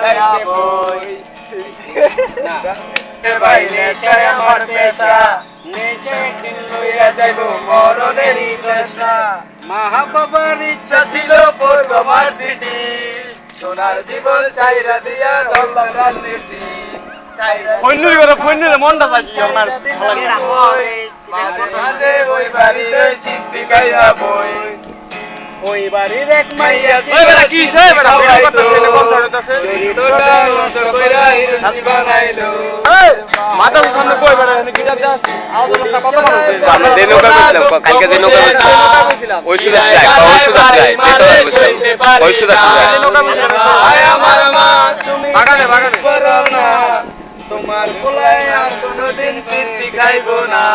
খাইতে বই ভাই নেশায় আমার পেশা নেশে একদিন লইয়া যাইব মরণেরই পেশা মা বাবার ইচ্ছা ছিল পড়ব ভার্সিটি সোনার জীবন চাইরা দিয়া ধরলাম রাজনীতি মনটা থাকি মাঝে ওই বাড়িতে সিদ্ধি গাইয়া বই ওই বাড়ির এক মাইয়া কি মাথা সামনে কই বেড়া কি যে নৌকা বলছিলাম কালকে যে নৌকা বলছিলাম ওই সুদা ওই সুদা আমার মা তুমি বাগানে তোমার কোলায় আর কোনোদিন সিদ্ধি খাইবো না